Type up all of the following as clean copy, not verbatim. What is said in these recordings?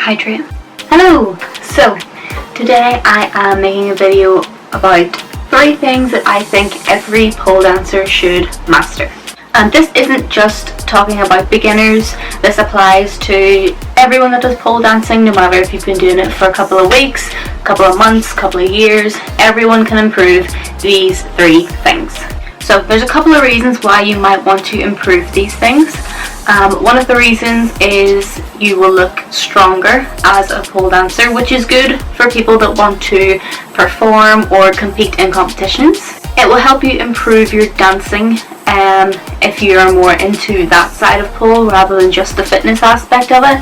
hydrate. Hello! So, today I am making a video about 3 things that I think every pole dancer should master. And this isn't just talking about beginners, this applies to everyone that does pole dancing, no matter if you've been doing it for a couple of weeks, a couple of months, a couple of years. Everyone can improve these 3 things. So there's a couple of reasons why you might want to improve these things. One of the reasons is you will look stronger as a pole dancer, which is good for people that want to perform or compete in competitions. It will help you improve your dancing if you are more into that side of pole rather than just the fitness aspect of it.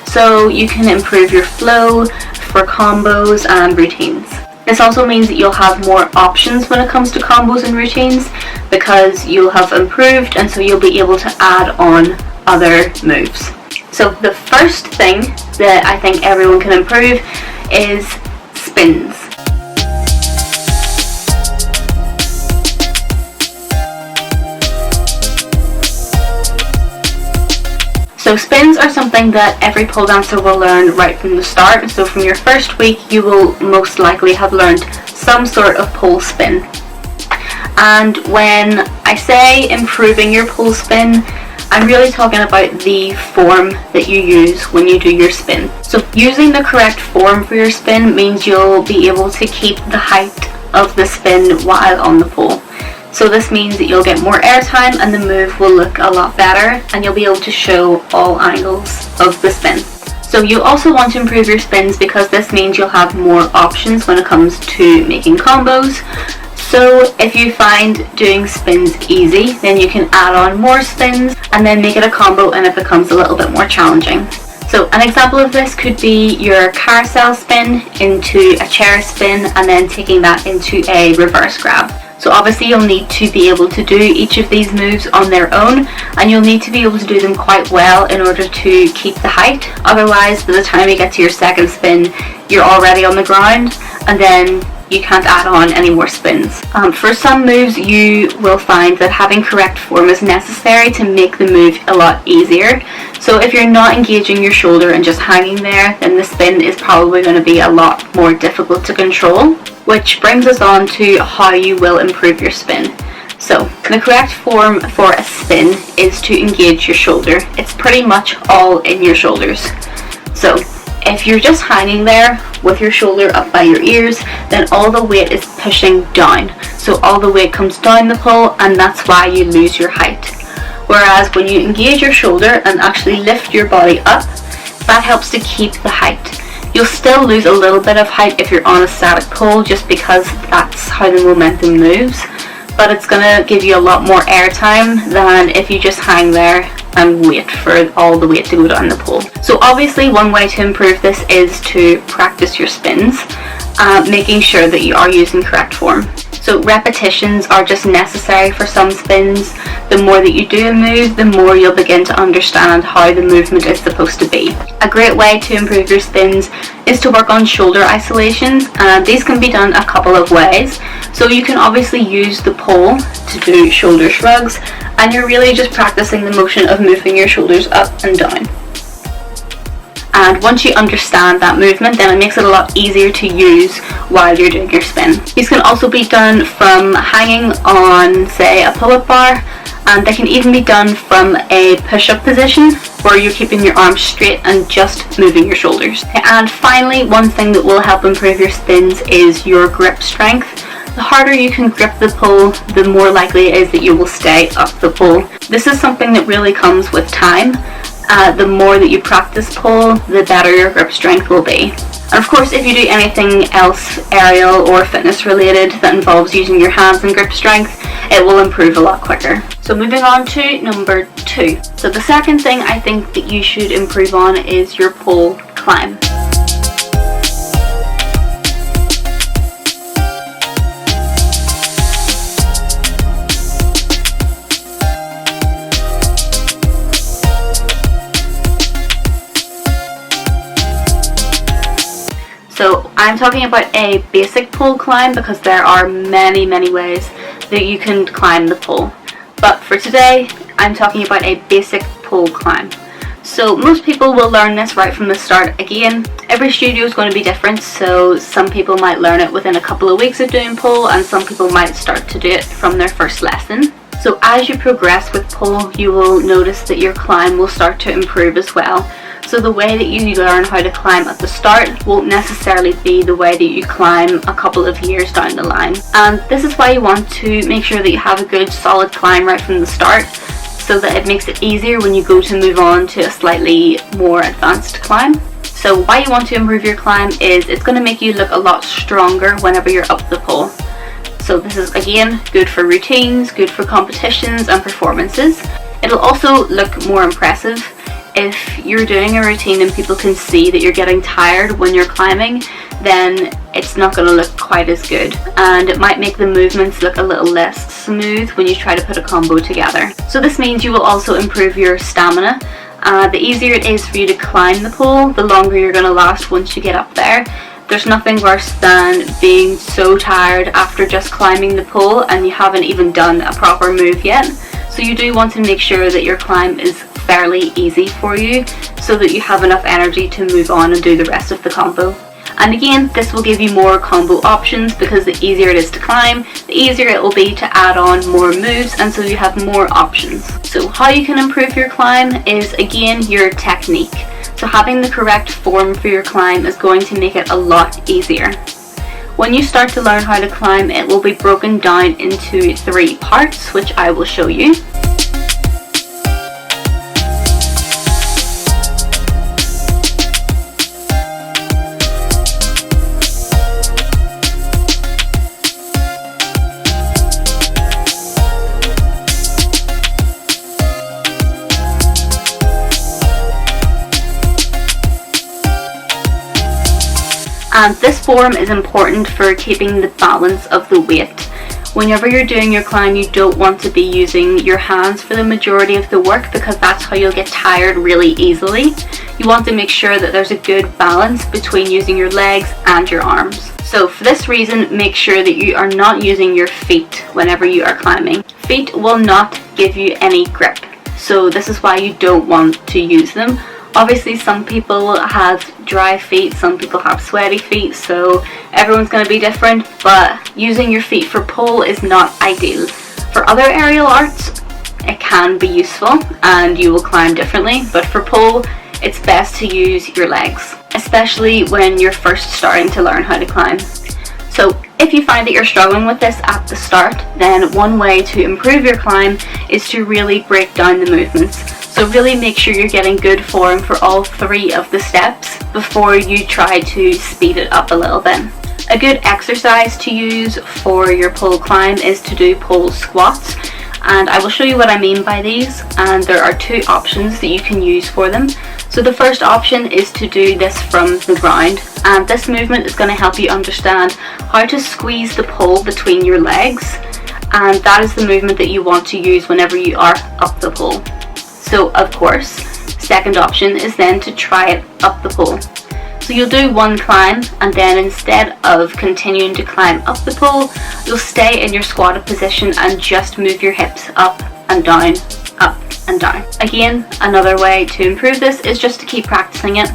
So you can improve your flow for combos and routines. This also means that you'll have more options when it comes to combos and routines because you'll have improved, and so you'll be able to add on other moves. So the first thing that I think everyone can improve is spins. So spins are something that every pole dancer will learn right from the start. So from your first week you will most likely have learned some sort of pole spin. And when I say improving your pole spin, I'm really talking about the form that you use when you do your spin. So using the correct form for your spin means you'll be able to keep the height of the spin while on the pole. So this means that you'll get more airtime and the move will look a lot better, and you'll be able to show all angles of the spin. So you also want to improve your spins because this means you'll have more options when it comes to making combos. So if you find doing spins easy, then you can add on more spins and then make it a combo and it becomes a little bit more challenging. So an example of this could be your carousel spin into a chair spin and then taking that into a reverse grab. So obviously you'll need to be able to do each of these moves on their own, and you'll need to be able to do them quite well in order to keep the height. Otherwise, by the time you get to your second spin, you're already on the ground and then you can't add on any more spins. For some moves you will find that having correct form is necessary to make the move a lot easier. So if you're not engaging your shoulder and just hanging there, then the spin is probably going to be a lot more difficult to control. Which brings us on to how you will improve your spin. So the correct form for a spin is to engage your shoulder. It's pretty much all in your shoulders. So if you're just hanging there with your shoulder up by your ears, then all the weight is pushing down. So all the weight comes down the pole, and that's why you lose your height. Whereas when you engage your shoulder and actually lift your body up, that helps to keep the height. You'll still lose a little bit of height if you're on a static pole just because that's how the momentum moves, but it's going to give you a lot more airtime than if you just hang there and wait for all the weight to go down the pole. So obviously one way to improve this is to practice your spins, making sure that you are using correct form. So repetitions are just necessary for some spins. The more that you do a move, the more you'll begin to understand how the movement is supposed to be. A great way to improve your spins is to work on shoulder isolations, and these can be done a couple of ways. So you can obviously use the pole to do shoulder shrugs, and you're really just practicing the motion of moving your shoulders up and down. And once you understand that movement, then it makes it a lot easier to use while you're doing your spin. These can also be done from hanging on, say, a pull-up bar, and they can even be done from a push-up position where you're keeping your arms straight and just moving your shoulders. And finally, one thing that will help improve your spins is your grip strength. The harder you can grip the pole, the more likely it is that you will stay up the pole. This is something that really comes with time. The more that you practice pole, the better your grip strength will be. And of course, if you do anything else aerial or fitness related that involves using your hands and grip strength, it will improve a lot quicker. So moving on to number 2. So the second thing I think that you should improve on is your pole climb. So I'm talking about a basic pole climb because there are many ways that you can climb the pole. But for today, I'm talking about a basic pole climb. So most people will learn this right from the start. Again, every studio is going to be different, so some people might learn it within a couple of weeks of doing pole, and some people might start to do it from their first lesson. So as you progress with pole, you will notice that your climb will start to improve as well. So the way that you learn how to climb at the start won't necessarily be the way that you climb a couple of years down the line. And this is why you want to make sure that you have a good solid climb right from the start, so that it makes it easier when you go to move on to a slightly more advanced climb. So why you want to improve your climb is it's going to make you look a lot stronger whenever you're up the pole. So this is again good for routines, good for competitions and performances. It'll also look more impressive. If you're doing a routine and people can see that you're getting tired when you're climbing, then it's not going to look quite as good, and it might make the movements look a little less smooth when you try to put a combo together. So this means you will also improve your stamina. The easier it is for you to climb the pole, the longer you're going to last once you get up there. There's nothing worse than being so tired after just climbing the pole and you haven't even done a proper move yet. So you do want to make sure that your climb is fairly easy for you, so that you have enough energy to move on and do the rest of the combo. And again, this will give you more combo options, because the easier it is to climb, the easier it will be to add on more moves, and so you have more options. So how you can improve your climb is again your technique. So having the correct form for your climb is going to make it a lot easier. When you start to learn how to climb, it will be broken down into 3 parts, which I will show you. And this form is important for keeping the balance of the weight. Whenever you're doing your climb, you don't want to be using your hands for the majority of the work, because that's how you'll get tired really easily. You want to make sure that there's a good balance between using your legs and your arms. So for this reason, make sure that you are not using your feet whenever you are climbing. Feet will not give you any grip, so this is why you don't want to use them. Obviously some people have dry feet, some people have sweaty feet, so everyone's going to be different, but using your feet for pole is not ideal. For other aerial arts, it can be useful and you will climb differently, but for pole, it's best to use your legs, especially when you're first starting to learn how to climb. So if you find that you're struggling with this at the start, then one way to improve your climb is to really break down the movements. So really make sure you're getting good form for all 3 of the steps before you try to speed it up a little bit. A good exercise to use for your pole climb is to do pole squats, and I will show you what I mean by these, and there are 2 options that you can use for them. So the first option is to do this from the ground, and this movement is going to help you understand how to squeeze the pole between your legs, and that is the movement that you want to use whenever you are up the pole. So of course, second option is then to try it up the pole. So you'll do one climb, and then instead of continuing to climb up the pole, you'll stay in your squatted position and just move your hips up and down, up and down. Again, another way to improve this is just to keep practicing it.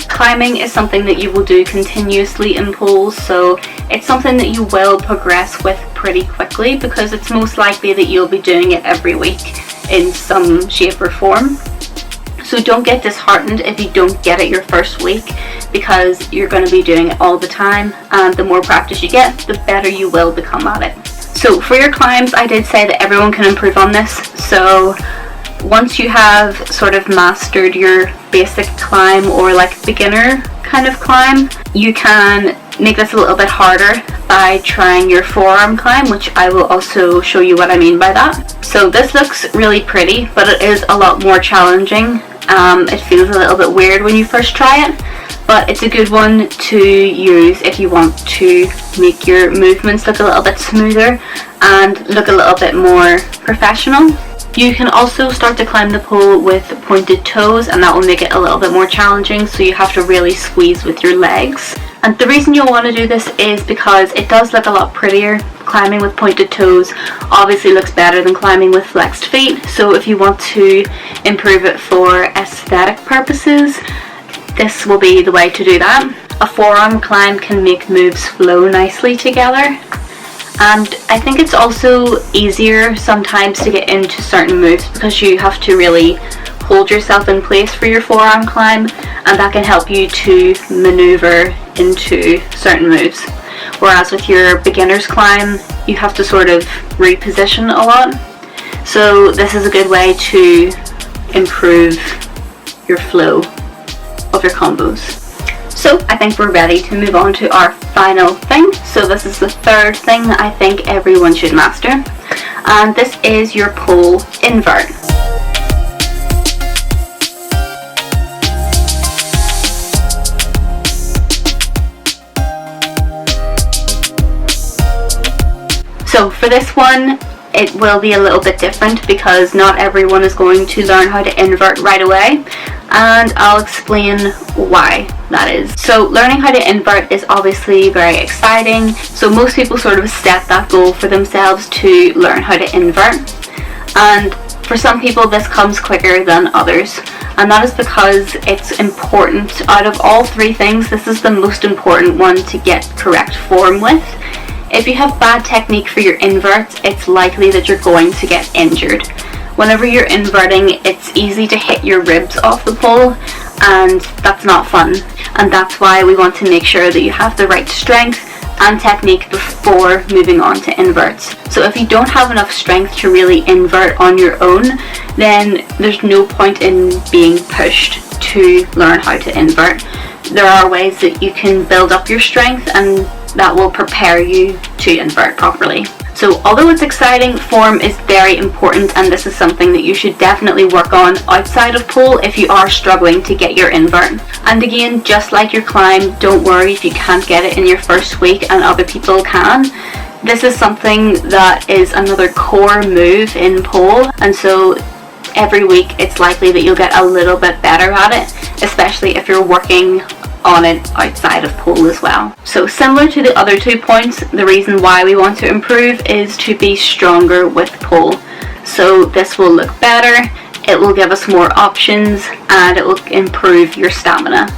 Climbing is something that you will do continuously in poles, so it's something that you will progress with pretty quickly, because it's most likely that you'll be doing it every week in some shape or form. So don't get disheartened if you don't get it your first week, because you're going to be doing it all the time, and the more practice you get, the better you will become at it. So for your climbs, I did say that everyone can improve on this. So once you have sort of mastered your basic climb, or like beginner kind of climb, you can make this a little bit harder by trying your forearm climb, which I will also show you what I mean by that. So this looks really pretty, but it is a lot more challenging. It feels a little bit weird when you first try it, but it's a good one to use if you want to make your movements look a little bit smoother and look a little bit more professional. You can also start to climb the pole with pointed toes, and that will make it a little bit more challenging, so you have to really squeeze with your legs. And the reason you'll want to do this is because it does look a lot prettier. Climbing with pointed toes obviously looks better than climbing with flexed feet, so if you want to improve it for aesthetic purposes, poses, this will be the way to do that. A forearm climb can make moves flow nicely together. And I think it's also easier sometimes to get into certain moves because you have to really hold yourself in place for your forearm climb, and that can help you to maneuver into certain moves. Whereas with your beginner's climb, you have to sort of reposition a lot. So this is a good way to improve your flow of your combos. So I think we're ready to move on to our final thing. So this is the third thing I think everyone should master, and this is your pole invert. So for this one, it will be a little bit different because not everyone is going to learn how to invert right away, and I'll explain why that is. So learning how to invert is obviously very exciting, so most people sort of set that goal for themselves to learn how to invert, and for some people this comes quicker than others, and that is because it's important. Out of all three things, this is the most important one to get correct form with. If you have bad technique for your inverts, it's likely that you're going to get injured. Whenever you're inverting, it's easy to hit your ribs off the pole, and that's not fun. And that's why we want to make sure that you have the right strength and technique before moving on to inverts. So if you don't have enough strength to really invert on your own, then there's no point in being pushed to learn how to invert. There are ways that you can build up your strength, and that will prepare you to invert properly. So although it's exciting, form is very important, and this is something that you should definitely work on outside of pole if you are struggling to get your invert. And again, just like your climb, don't worry if you can't get it in your first week and other people can. This is something that is another core move in pole, and so every week it's likely that you'll get a little bit better at it, especially if you're working on it outside of pole as well. So similar to the other 2 points, the reason why we want to improve is to be stronger with pole. So this will look better, it will give us more options, and it will improve your stamina.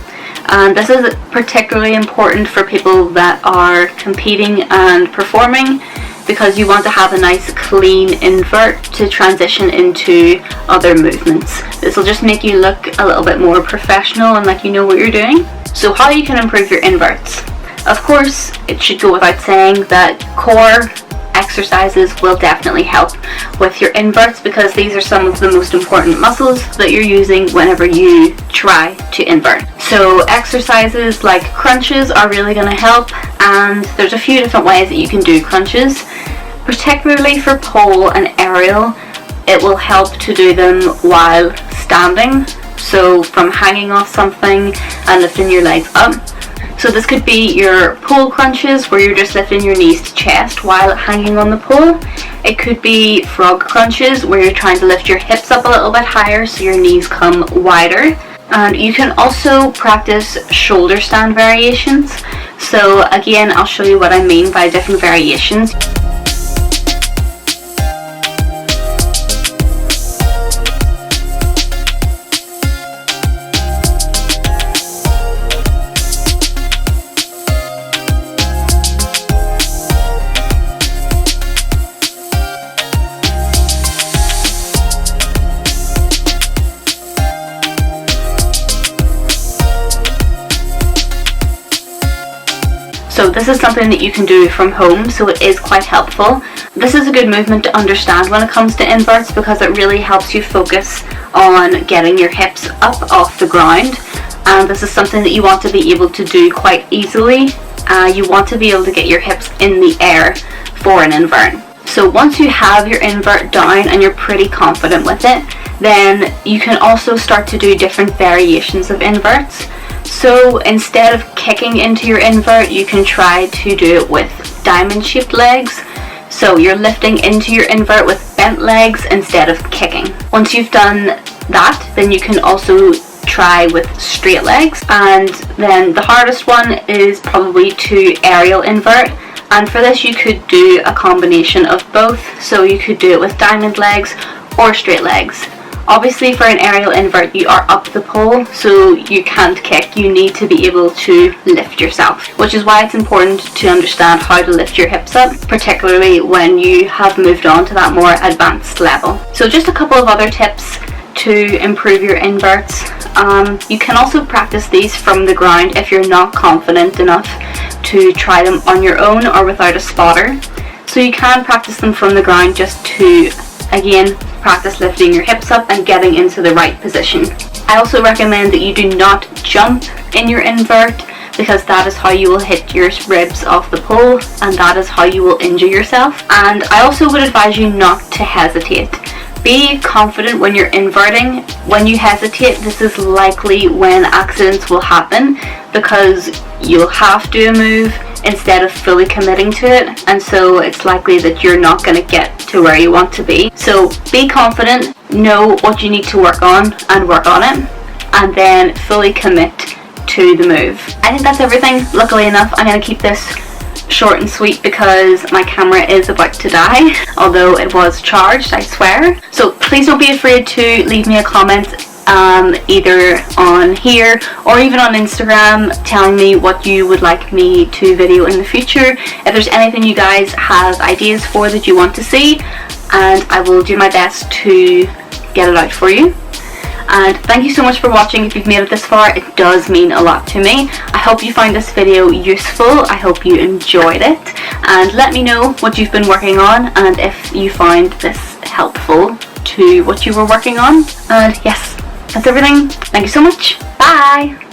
And this is particularly important for people that are competing and performing, because you want to have a nice clean invert to transition into other movements. This will just make you look a little bit more professional and like you know what you're doing. So how you can improve your inverts? Of course, it should go without saying that core exercises will definitely help with your inverts, because these are some of the most important muscles that you're using whenever you try to invert. So exercises like crunches are really going to help, and there's a few different ways that you can do crunches. Particularly for pole and aerial, it will help to do them while standing. So from hanging off something and lifting your legs up. So this could be your pole crunches where you're just lifting your knees to chest while hanging on the pole. It could be frog crunches where you're trying to lift your hips up a little bit higher so your knees come wider. And you can also practice shoulder stand variations. So again, I'll show you what I mean by different variations. So this is something that you can do from home, so it is quite helpful. This is a good movement to understand when it comes to inverts, because it really helps you focus on getting your hips up off the ground, and this is something that you want to be able to do quite easily. You want to be able to get your hips in the air for an invert. So once you have your invert down and you're pretty confident with it, then you can also start to do different variations of inverts. So instead of kicking into your invert, you can try to do it with diamond-shaped legs. So you're lifting into your invert with bent legs instead of kicking. Once you've done that, then you can also try with straight legs. And then the hardest one is probably to aerial invert. And for this you could do a combination of both. So you could do it with diamond legs or straight legs. Obviously for an aerial invert you are up the pole, so you can't kick, you need to be able to lift yourself, which is why it's important to understand how to lift your hips up, particularly when you have moved on to that more advanced level. So just a couple of other tips to improve your inverts. You can also practice these from the ground if you're not confident enough to try them on your own or without a spotter. So you can practice them from the ground just to, again, practice lifting your hips up and getting into the right position. I also recommend that you do not jump in your invert, because that is how you will hit your ribs off the pole and that is how you will injure yourself. And I also would advise you not to hesitate. Be confident when you're inverting. When you hesitate, this is likely when accidents will happen, because you'll have to do a move instead of fully committing to it, and so it's likely that you're not going to get to where you want to be. So be confident, know what you need to work on and work on it, and then fully commit to the move. I think that's everything. Luckily enough, I'm going to keep this short and sweet because my camera is about to die, although it was charged, I swear. So please don't be afraid to leave me a comment either on here or even on Instagram, telling me what you would like me to video in the future. If there's anything you guys have ideas for that you want to see, and I will do my best to get it out for you. And thank you so much for watching. If you've made it this far, it does mean a lot to me. I hope you find this video useful. I hope you enjoyed it, and let me know what you've been working on and if you find this helpful to what you were working on. And yes, that's everything. Thank you so much. Bye!